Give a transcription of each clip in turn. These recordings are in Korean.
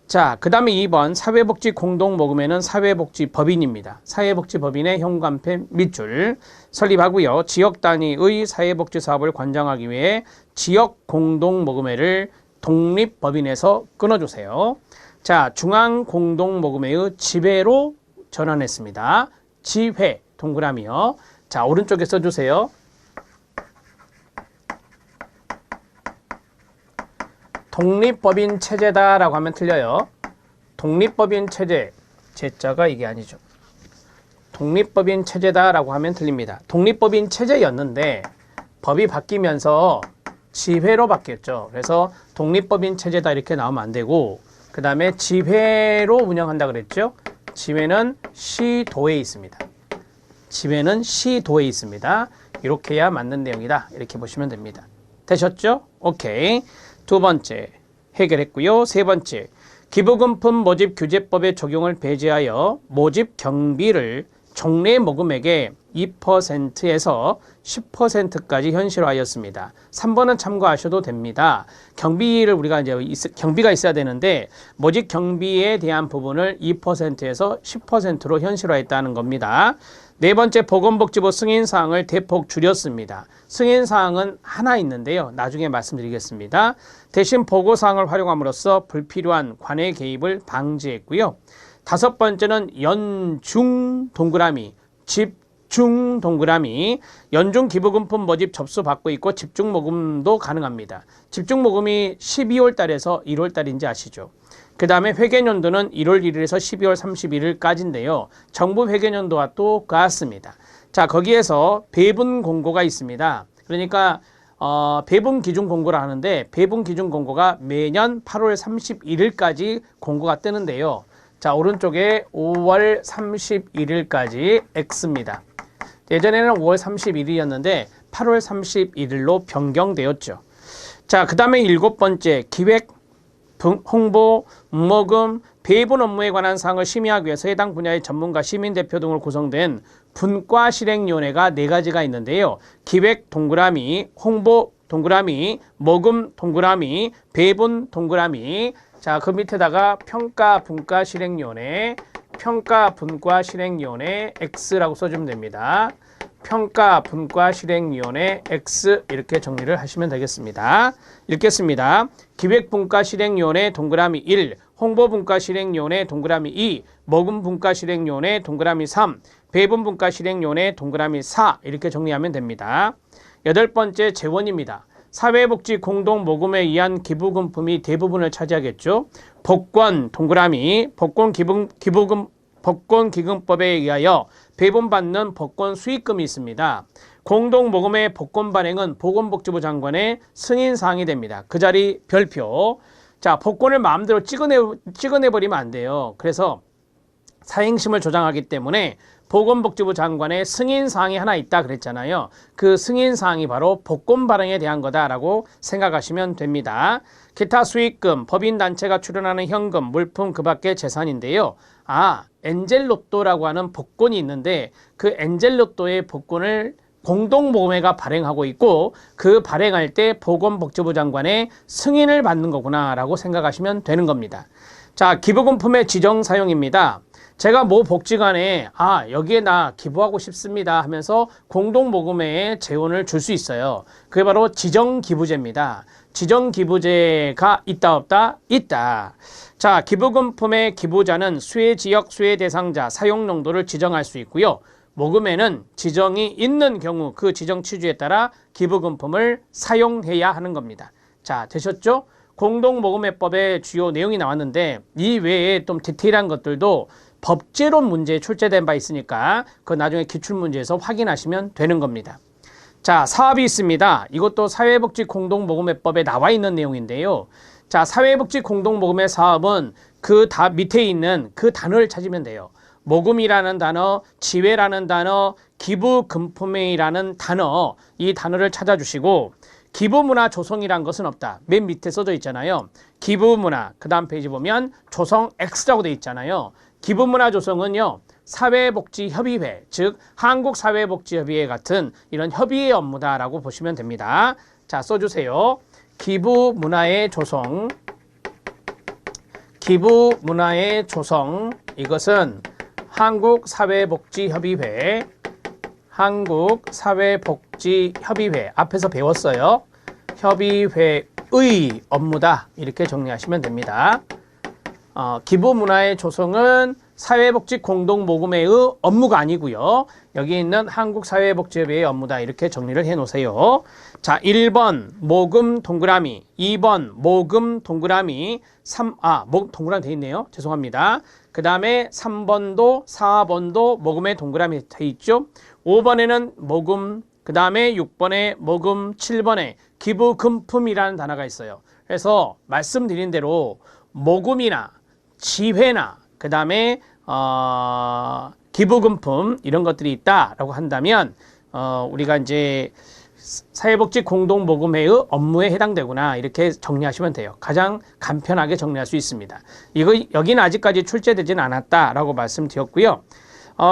자, 그 다음에 2번 사회복지 공동모금회는 사회복지법인입니다. 사회복지법인의 현관펜 밑줄 설립하고요. 지역 단위의 사회복지 사업을 관장하기 위해 지역 공동모금회를 독립법인에서 끊어주세요. 자, 중앙공동모금회의 지회로 전환했습니다. 지회 동그라미요. 자, 오른쪽에 써주세요. 독립법인 체제다라고 하면 틀려요. 독립법인 체제, 제자가 이게 아니죠. 독립법인 체제다라고 하면 틀립니다. 독립법인 체제였는데 법이 바뀌면서 지회로 바뀌었죠. 그래서 독립법인 체제다 이렇게 나오면 안 되고, 그 다음에 지회로 운영한다 그랬죠. 지회는 시도에 있습니다. 지회는 시도에 있습니다. 이렇게 해야 맞는 내용이다. 이렇게 보시면 됩니다. 되셨죠? 오케이. 두 번째 해결했고요. 세 번째, 기부금품 모집규제법의 적용을 배제하여 모집 경비를 종래 모금액의 2%에서 10%까지 현실화하였습니다. 3번은 참고하셔도 됩니다. 경비를 우리가 이제 경비가 있어야 되는데 모집 경비에 대한 부분을 2%에서 10%로 현실화했다는 겁니다. 네 번째, 보건복지부 승인사항을 대폭 줄였습니다. 승인사항은 하나 있는데요. 나중에 말씀드리겠습니다. 대신 보고사항을 활용함으로써 불필요한 관외 개입을 방지했고요. 다섯 번째는 연중 동그라미, 집중 동그라미, 연중 기부금품 모집 접수 받고 있고 집중 모금도 가능합니다. 집중 모금이 12월 달에서 1월 달인지 아시죠? 그 다음에 회계연도는 1월 1일에서 12월 31일까지인데요. 정부 회계연도와 똑같습니다. 자, 거기에서 배분 공고가 있습니다. 그러니까 배분 기준 공고라 하는데 배분 기준 공고가 매년 8월 31일까지 공고가 뜨는데요. 자, 오른쪽에 5월 31일까지 X입니다. 예전에는 5월 31일이었는데 8월 31일로 변경되었죠. 자, 그 다음에 일곱 번째, 기획, 홍보, 모금, 배분 업무에 관한 사항을 심의하기 위해서 해당 분야의 전문가, 시민대표 등으로 구성된 분과실행위원회가 4가지가 있는데요. 기획 동그라미, 홍보 동그라미, 모금 동그라미, 배분 동그라미. 자, 그 밑에다가 평가 분과실행위원회, 평가 분과실행위원회 X라고 써주면 됩니다. 평가 분과실행위원회 X 이렇게 정리를 하시면 되겠습니다. 읽겠습니다. 기획분과실행위원회 동그라미 1, 홍보분과실행위원회 동그라미 2, 모금분과실행위원회 동그라미 3, 배분분과실행위원회 동그라미 4 이렇게 정리하면 됩니다. 여덟 번째, 재원입니다. 사회복지 공동모금에 의한 기부금품이 대부분을 차지하겠죠. 복권 동그라미, 복권기금법에 의하여 배분받는 복권 수익금이 있습니다. 공동모금의 복권 발행은 보건복지부 장관의 승인사항이 됩니다. 그 자리 별표. 자, 복권을 마음대로 찍어내버리면 안 돼요. 그래서 사행심을 조장하기 때문에 보건복지부 장관의 승인사항이 하나 있다 그랬잖아요. 그 승인사항이 바로 복권 발행에 대한 거다라고 생각하시면 됩니다. 기타 수익금, 법인단체가 출연하는 현금, 물품 그 밖의 재산인데요. 엔젤로또라고 하는 복권이 있는데 그 엔젤로또의 복권을 공동모금회가 발행하고 있고 그 발행할 때 보건복지부 장관의 승인을 받는 거구나 라고 생각하시면 되는 겁니다. 자, 기부금품의 지정사용입니다. 제가 모 복지관에 여기에 나 기부하고 싶습니다 하면서 공동모금회에 재원을 줄 수 있어요. 그게 바로 지정기부제입니다. 지정기부제가 있다 없다? 있다. 자, 기부금품의 기부자는 수혜지역, 수혜대상자, 사용용도를 지정할 수 있고요. 모금에는 지정이 있는 경우 그 지정 취지에 따라 기부금품을 사용해야 하는 겁니다. 자, 되셨죠? 공동모금회법의 주요 내용이 나왔는데 이 외에 좀 디테일한 것들도 법제론 문제에 출제된 바 있으니까 그 나중에 기출문제에서 확인하시면 되는 겁니다. 자, 사업이 있습니다. 이것도 사회복지 공동모금회법에 나와 있는 내용인데요. 자, 사회복지 공동모금회 사업은 그 밑에 있는 그 단어를 찾으면 돼요. 모금이라는 단어, 지회라는 단어, 기부금품회라는 단어, 이 단어를 찾아주시고 기부문화 조성이란 것은 없다. 맨 밑에 써져 있잖아요. 기부문화, 그 다음 페이지 보면 조성 X라고 돼 있잖아요. 기부문화 조성은요, 사회복지협의회, 즉 한국사회복지협의회 같은 이런 협의회 업무다라고 보시면 됩니다. 자, 써주세요. 기부문화의 조성, 기부 문화의 조성, 이것은 한국사회복지협의회 앞에서 배웠어요. 협의회의 업무다, 이렇게 정리하시면 됩니다. 기부 문화의 조성은 사회복지공동모금회의 업무가 아니고요. 여기 있는 한국사회복지협의회의 업무다, 이렇게 정리를 해 놓으세요. 자, 1번 모금 동그라미, 2번 모금 동그라미, 동그라미 돼 있네요. 죄송합니다. 그 다음에 3번도 4번도 모금의 동그라미 돼 있죠. 5번에는 모금, 그 다음에 6번에 모금, 7번에 기부금품이라는 단어가 있어요. 그래서 말씀드린 대로 모금이나 지회나 그 다음에 기부금품 이런 것들이 있다라고 한다면 우리가 이제 사회복지공동모금회의 업무에 해당되구나, 이렇게 정리하시면 돼요. 가장 간편하게 정리할 수 있습니다. 여기는 아직까지 출제되지는 않았다라고 말씀드렸고요.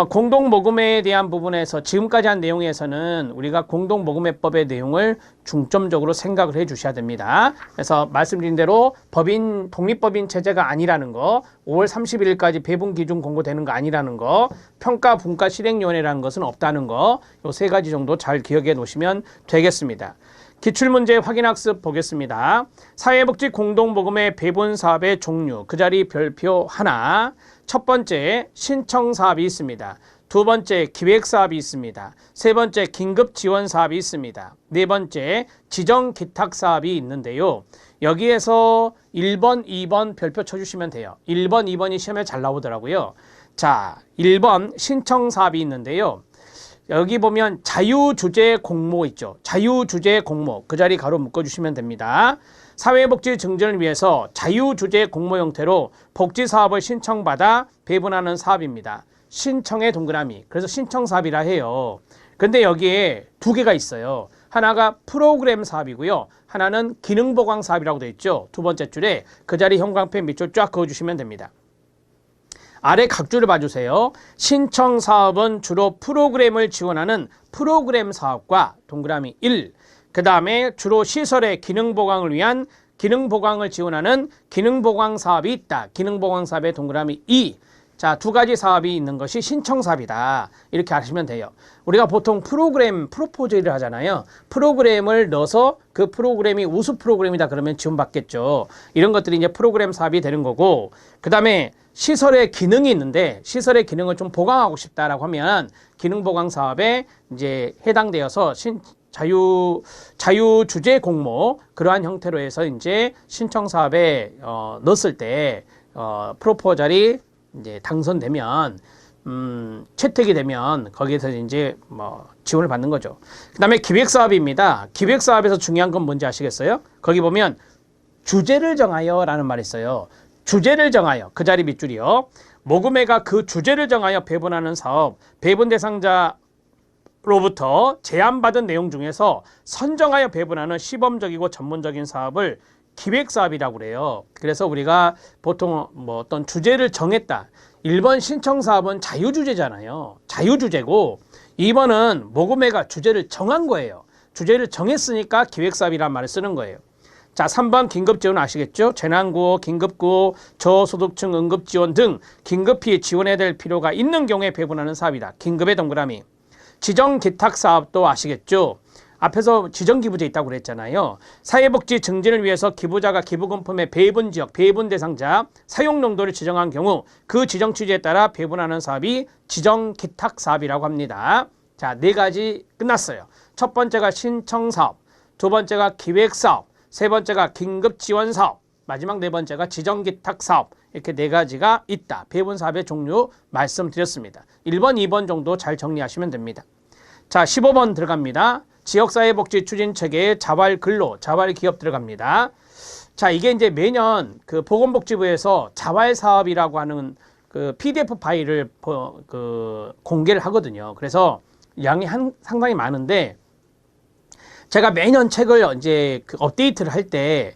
공동모금회에 대한 부분에서 지금까지 한 내용에서는 우리가 공동모금회법의 내용을 중점적으로 생각을 해 주셔야 됩니다. 그래서 말씀드린 대로 독립법인 체제가 아니라는 거, 5월 31일까지 배분기준 공고되는 거 아니라는 거, 평가분과실행위원회라는 것은 없다는 거, 요 세 가지 정도 잘 기억해 놓으시면 되겠습니다. 기출문제 확인학습 보겠습니다. 사회복지 공동모금회 배분사업의 종류, 그 자리 별표 하나. 첫 번째 신청사업이 있습니다. 두 번째 기획사업이 있습니다. 세 번째 긴급지원사업이 있습니다. 네 번째 지정기탁사업이 있는데요. 여기에서 1번, 2번 별표 쳐주시면 돼요. 1번, 2번이 시험에 잘 나오더라고요. 자, 1번 신청사업이 있는데요. 여기 보면 자유주제 공모 있죠. 자유주제 공모, 그 자리 가로 묶어주시면 됩니다. 사회복지 증진을 위해서 자유주제 공모 형태로 복지사업을 신청받아 배분하는 사업입니다. 신청의 동그라미, 그래서 신청사업이라 해요. 근데 여기에 두 개가 있어요. 하나가 프로그램 사업이고요. 하나는 기능보강 사업이라고 되어 있죠. 두 번째 줄에 그 자리 형광펜 밑줄 쫙 그어주시면 됩니다. 아래 각줄을 봐주세요. 신청사업은 주로 프로그램을 지원하는 프로그램 사업과 동그라미 1, 그 다음에 주로 시설의 기능보강을 위한 기능보강을 지원하는 기능보강 사업이 있다. 기능보강 사업의 동그라미 2. 자, 두 가지 사업이 있는 것이 신청사업이다. 이렇게 아시면 돼요. 우리가 보통 프로그램 프로포즈를 하잖아요. 프로그램을 넣어서 그 프로그램이 우수 프로그램이다 그러면 지원받겠죠. 이런 것들이 이제 프로그램 사업이 되는 거고, 그 다음에 시설의 기능이 있는데 시설의 기능을 좀 보강하고 싶다라고 하면 기능보강 사업에 이제 해당되어서 자유주제 공모, 그러한 형태로 해서 이제 신청사업에 넣었을 때 프로포절이 이제 당선되면 채택이 되면 거기에서 이제 지원을 받는 거죠. 그 다음에 기획사업입니다. 기획사업에서 중요한 건 뭔지 아시겠어요? 거기 보면 주제를 정하여 라는 말이 있어요. 주제를 정하여, 그 자리 밑줄이요. 모금회가 그 주제를 정하여 배분하는 사업, 배분 대상자 로부터 제안받은 내용 중에서 선정하여 배분하는 시범적이고 전문적인 사업을 기획사업이라고 그래요. 그래서 우리가 보통 어떤 주제를 정했다. 1번 신청사업은 자유주제잖아요. 자유주제고 2번은 모금회가 주제를 정한 거예요. 주제를 정했으니까 기획사업이란 말을 쓰는 거예요. 자, 3번 긴급지원 아시겠죠? 재난구호, 긴급구호, 저소득층 응급지원 등 긴급히 지원해야 될 필요가 있는 경우에 배분하는 사업이다. 긴급의 동그라미. 지정기탁사업도 아시겠죠? 앞에서 지정기부제 있다고 그랬잖아요. 사회복지 증진을 위해서 기부자가 기부금품의 배분 지역, 배분 대상자, 사용 용도를 지정한 경우 그 지정 취지에 따라 배분하는 사업이 지정기탁사업이라고 합니다. 자, 네 가지 끝났어요. 첫 번째가 신청사업, 두 번째가 기획사업, 세 번째가 긴급지원사업, 마지막 네 번째가 지정기탁사업, 이렇게 네 가지가 있다. 배분사업의 종류 말씀드렸습니다. 1번, 2번 정도 잘 정리하시면 됩니다. 자, 15번 들어갑니다. 지역사회복지 추진체계의 자활근로, 자활기업 들어갑니다. 자, 이게 이제 매년 그 보건복지부에서 자활사업이라고 하는 그 PDF 파일을 공개를 하거든요. 그래서 양이 상당히 많은데 제가 매년 책을 이제 업데이트를 할 때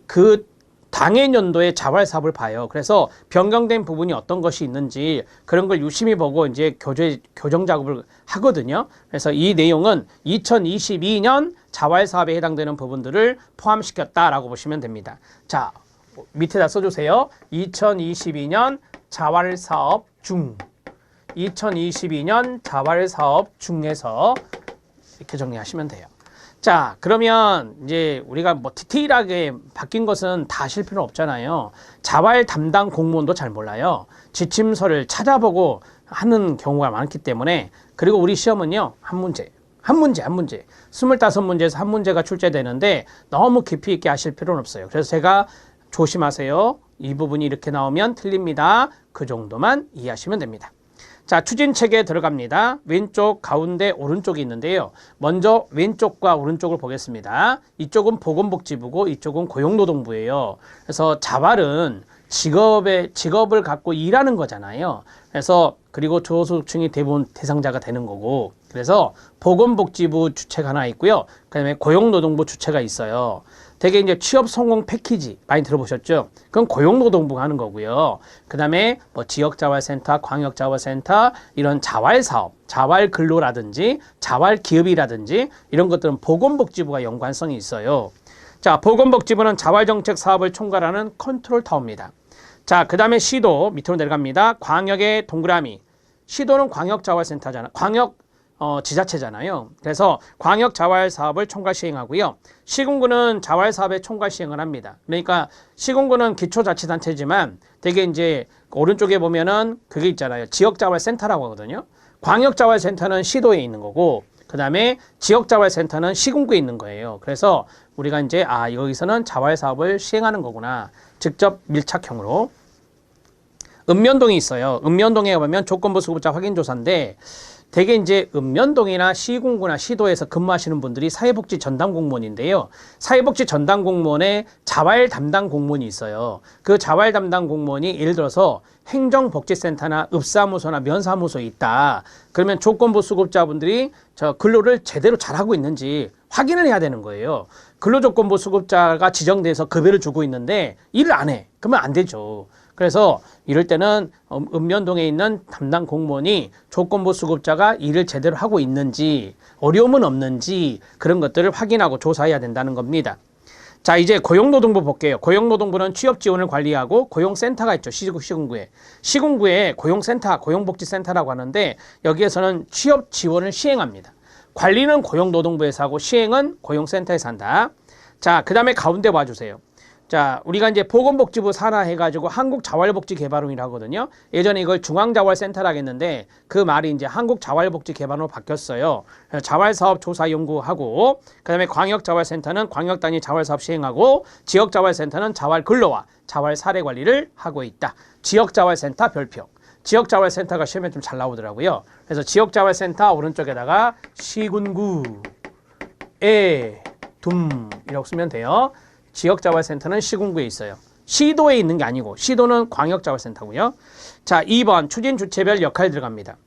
그 당해 연도의 자활사업을 봐요. 그래서 변경된 부분이 어떤 것이 있는지 그런 걸 유심히 보고 이제 교정 작업을 하거든요. 그래서 이 내용은 2022년 자활사업에 해당되는 부분들을 포함시켰다라고 보시면 됩니다. 자, 밑에다 써주세요. 2022년 자활사업 중. 2022년 자활사업 중에서 이렇게 정리하시면 돼요. 자, 그러면 이제 우리가 뭐 디테일하게 바뀐 것은 다 아실 필요는 없잖아요. 자활 담당 공무원도 잘 몰라요. 지침서를 찾아보고 하는 경우가 많기 때문에. 그리고 우리 시험은요, 한 문제. 25문제에서 한 문제가 출제되는데 너무 깊이 있게 하실 필요는 없어요. 그래서 제가 조심하세요. 이 부분이 이렇게 나오면 틀립니다. 그 정도만 이해하시면 됩니다. 자, 추진책에 들어갑니다. 왼쪽, 가운데, 오른쪽이 있는데요. 먼저 왼쪽과 오른쪽을 보겠습니다. 이쪽은 보건복지부고 이쪽은 고용노동부예요. 그래서 자활은 직업을 갖고 일하는 거잖아요. 그래서 그리고 저소득층이 대부분 대상자가 되는 거고, 그래서 보건복지부 주체가 하나 있고요. 그다음에 고용노동부 주체가 있어요. 되게 이제 취업 성공 패키지 많이 들어보셨죠? 그건 고용노동부가 하는 거고요. 그다음에 뭐 지역자활센터, 광역자활센터 이런 자활사업, 자활근로라든지 자활기업이라든지 이런 것들은 보건복지부가 연관성이 있어요. 자, 보건복지부는 자활정책 사업을 총괄하는 컨트롤 타워입니다. 자, 그 다음에 시도 밑으로 내려갑니다. 광역의 동그라미. 시도는 광역자활센터잖아. 지자체잖아요. 그래서 광역자활사업을 총괄 시행하고요. 시군구는 자활사업의 총괄 시행을 합니다. 그러니까 시군구는 기초자치단체지만 되게 이제 오른쪽에 보면은 그게 있잖아요. 지역자활센터라고 하거든요. 광역자활센터는 시도에 있는 거고, 그 다음에 지역자활센터는 시군구에 있는 거예요. 그래서 우리가 이제 여기서는 자활사업을 시행하는 거구나. 직접 밀착형으로. 읍면동이 있어요. 읍면동에 보면 조건부 수급자 확인조사인데 되게 이제 읍면동이나 시군구나 시도에서 근무하시는 분들이 사회복지 전담 공무원인데요. 사회복지 전담 공무원에 자활 담당 공무원이 있어요. 그 자활 담당 공무원이 예를 들어서 행정복지센터나 읍사무소나 면사무소에 있다. 그러면 조건부 수급자분들이 저 근로를 제대로 잘하고 있는지 확인을 해야 되는 거예요. 근로조건부 수급자가 지정돼서 급여를 주고 있는데 일을 안 해. 그러면 안 되죠. 그래서 이럴 때는 읍면동에 있는 담당 공무원이 조건부 수급자가 일을 제대로 하고 있는지 어려움은 없는지 그런 것들을 확인하고 조사해야 된다는 겁니다. 자, 이제 고용노동부 볼게요. 고용노동부는 취업지원을 관리하고 고용센터가 있죠. 시군구에. 시군구에 고용센터, 고용복지센터라고 하는데 여기에서는 취업지원을 시행합니다. 관리는 고용노동부에서 하고 시행은 고용센터에서 한다. 자, 그 다음에 가운데 봐주세요. 자, 우리가 이제 보건복지부 산하 해가지고 한국자활복지개발원이라고 하거든요. 예전에 이걸 중앙자활센터라고 했는데 그 말이 이제 한국자활복지개발원으로 바뀌었어요. 자활사업 조사 연구하고, 그 다음에 광역자활센터는 광역단위 자활사업 시행하고, 지역자활센터는 자활근로와 자활사례관리를 하고 있다. 지역자활센터 별표. 지역자활센터가 시험에 좀 잘 나오더라고요. 그래서 지역자활센터 오른쪽에다가 시군구에 둠이라고 쓰면 돼요. 지역자활센터는 시군구에 있어요. 시도에 있는 게 아니고 시도는 광역자활센터고요. 자, 2번 추진 주체별 역할 들어갑니다.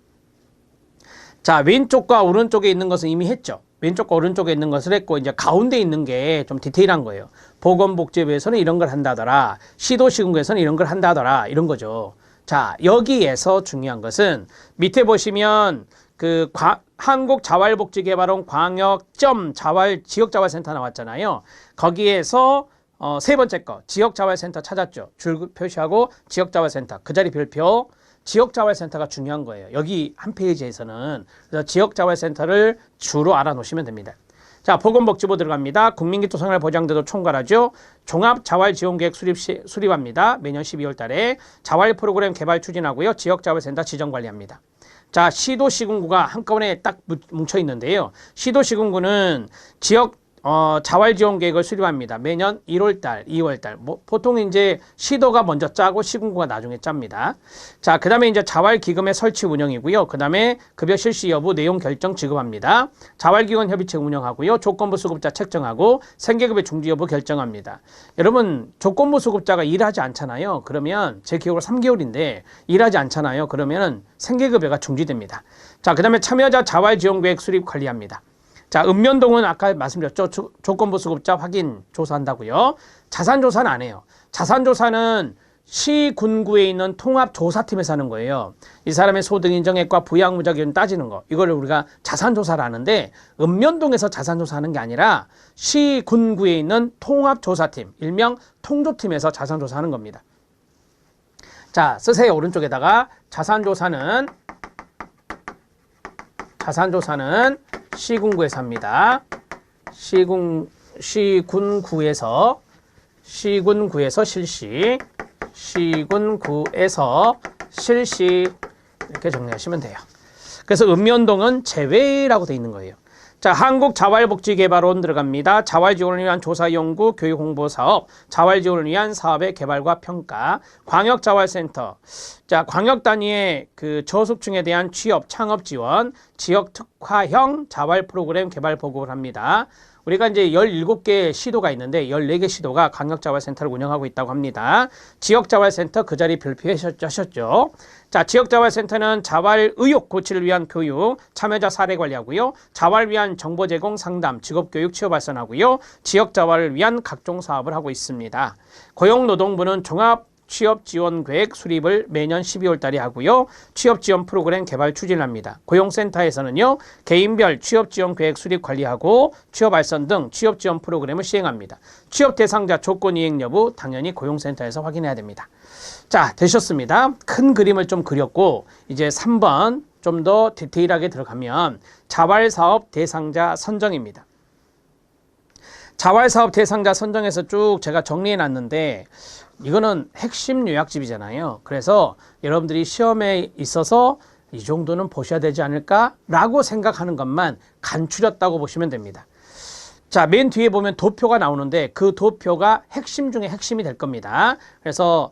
자, 왼쪽과 오른쪽에 있는 것은 이미 했죠. 왼쪽과 오른쪽에 있는 것을 했고 이제 가운데 있는 게 좀 디테일한 거예요. 보건복지부에서는 이런 걸 한다더라. 시도시군구에서는 이런 걸 한다더라. 이런 거죠. 자, 여기에서 중요한 것은 밑에 보시면 그 한국자활복지개발원 광역점 지역자활센터 나왔잖아요. 거기에서 세 번째 거 지역자활센터 찾았죠. 줄 표시하고 지역자활센터 그 자리 별표. 지역자활센터가 중요한 거예요. 여기 한 페이지에서는. 그래서 지역자활센터를 주로 알아놓으시면 됩니다. 자, 보건복지부 들어갑니다. 국민기초생활보장제도 총괄하죠. 종합자활지원계획 수립합니다. 매년 12월 달에 자활 프로그램 개발 추진하고요. 지역자활센터 지정관리합니다. 자, 시도시군구가 한꺼번에 딱 뭉쳐 있는데요. 시도시군구는 지역 자활지원계획을 수립합니다. 매년 1월달, 2월달. 보통 이제 시도가 먼저 짜고 시군구가 나중에 짭니다. 자, 그 다음에 이제 자활기금의 설치 운영이고요. 그 다음에 급여 실시 여부 내용 결정 지급합니다. 자활기관 협의체 운영하고요. 조건부 수급자 책정하고 생계급여 중지 여부 결정합니다. 여러분, 조건부 수급자가 일하지 않잖아요. 그러면 제 기억으로 3개월인데 일하지 않잖아요. 그러면 생계급여가 중지됩니다. 자, 그 다음에 참여자 자활지원계획 수립 관리합니다. 자, 읍면동은 아까 말씀드렸죠. 조건부 수급자 확인 조사한다고요. 자산조사는 안 해요. 자산조사는 시군구에 있는 통합조사팀에서 하는 거예요. 이 사람의 소득인정액과 부양무자기준 따지는 거. 이거를 우리가 자산조사를 하는데 읍면동에서 자산조사하는 게 아니라 시군구에 있는 통합조사팀, 일명 통조팀에서 자산조사하는 겁니다. 자, 쓰세요. 오른쪽에다가 자산조사는 시군구에서 합니다. 시군구에서 실시 이렇게 정리하시면 돼요. 그래서 읍면동은 제외라고 되어 있는 거예요. 자, 한국자활복지개발원 들어갑니다. 자활지원을 위한 조사연구 교육홍보사업, 자활지원을 위한 사업의 개발과 평가, 광역자활센터. 자, 광역 단위의 그 저소득층에 대한 취업, 창업 지원, 지역 특화형 자활 프로그램 개발 보급을 합니다. 우리가 이제 17개 시도가 있는데 14개 시도가 광역자활센터를 운영하고 있다고 합니다. 지역자활센터 그 자리 별표하셨죠. 자, 지역자활센터는 자활 의욕 고취를 위한 교육, 참여자 사례 관리하고요. 자활 위한 정보 제공, 상담, 직업교육, 취업 발전하고요. 지역자활을 위한 각종 사업을 하고 있습니다. 고용노동부는 종합 취업지원계획 수립을 매년 12월 달에 하고요. 취업지원 프로그램 개발 추진합니다. 고용센터에서는요. 개인별 취업지원계획 수립 관리하고 취업 알선 등 취업지원 프로그램을 시행합니다. 취업 대상자 조건 이행 여부 당연히 고용센터에서 확인해야 됩니다. 자, 되셨습니다. 큰 그림을 좀 그렸고 이제 3번 좀 더 디테일하게 들어가면 자활사업 대상자 선정입니다. 자활사업 대상자 선정에서 쭉 제가 정리해 놨는데 이거는 핵심 요약집이잖아요. 그래서 여러분들이 시험에 있어서 이 정도는 보셔야 되지 않을까라고 생각하는 것만 간추렸다고 보시면 됩니다. 자, 맨 뒤에 보면 도표가 나오는데 그 도표가 핵심 중에 핵심이 될 겁니다. 그래서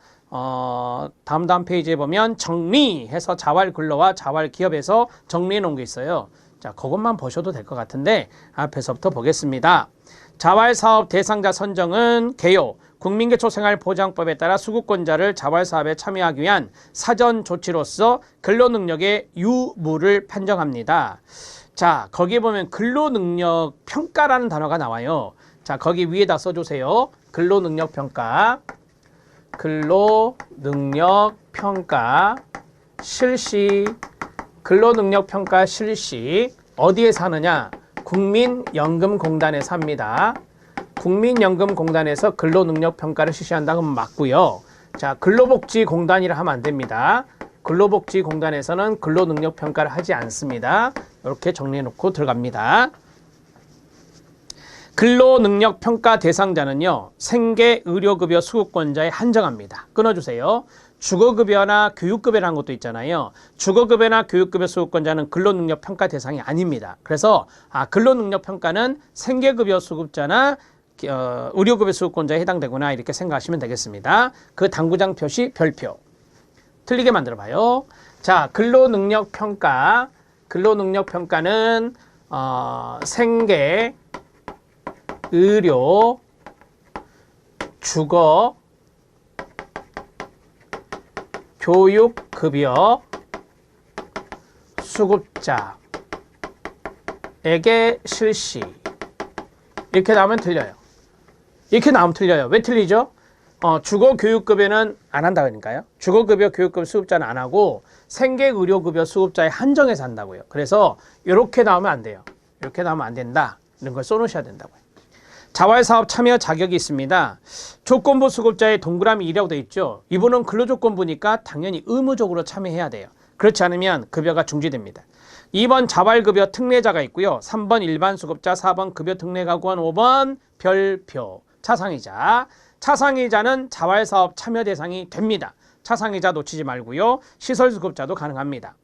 다음 페이지에 보면 정리해서 자활근로와 자활기업에서 정리해 놓은 게 있어요. 자, 그것만 보셔도 될 것 같은데 앞에서부터 보겠습니다. 자활사업 대상자 선정은 개요, 국민기초생활보장법에 따라 수급권자를 자활사업에 참여하기 위한 사전 조치로서 근로능력의 유무를 판정합니다. 자, 거기에 보면 근로능력 평가라는 단어가 나와요. 자, 거기 위에다 써주세요. 근로능력 평가 실시, 근로능력 평가 실시 어디에서 하느냐? 국민연금공단에서 합니다. 국민연금공단에서 근로능력평가를 실시한다고 하면 맞고요. 자, 근로복지공단이라 하면 안 됩니다. 근로복지공단에서는 근로능력평가를 하지 않습니다. 이렇게 정리해 놓고 들어갑니다. 근로능력평가 대상자는요. 생계, 의료급여 수급권자에 한정합니다. 끊어주세요. 주거급여나 교육급여라는 것도 있잖아요. 주거급여나 교육급여 수급권자는 근로능력평가 대상이 아닙니다. 그래서 근로능력평가는 생계급여 수급자나 의료급여 수급권자에 해당되구나 이렇게 생각하시면 되겠습니다. 그 당구장 표시 별표. 틀리게 만들어 봐요. 자, 근로능력평가는 생계, 의료, 주거, 교육급여 수급자에게 실시. 이렇게 나오면 틀려요. 이렇게 나오면 틀려요. 왜 틀리죠? 주거교육급여는 안 한다 그러니까요. 주거급여, 교육급여 수급자는 안 하고 생계의료급여 수급자에 한정해서 한다고요. 그래서 이렇게 나오면 안 돼요. 이렇게 나오면 안 된다. 이런 걸 써놓으셔야 된다고요. 자활사업 참여 자격이 있습니다. 조건부 수급자의 동그라미 2라고 되어 있죠. 이분은 근로조건부니까 당연히 의무적으로 참여해야 돼요. 그렇지 않으면 급여가 중지됩니다. 2번 자활급여 특례자가 있고요. 3번 일반 수급자, 4번 급여 특례가구원, 5번 별표. 차상이자. 차상이자는 자활사업 참여 대상이 됩니다. 차상이자 놓치지 말고요. 시설수급자도 가능합니다.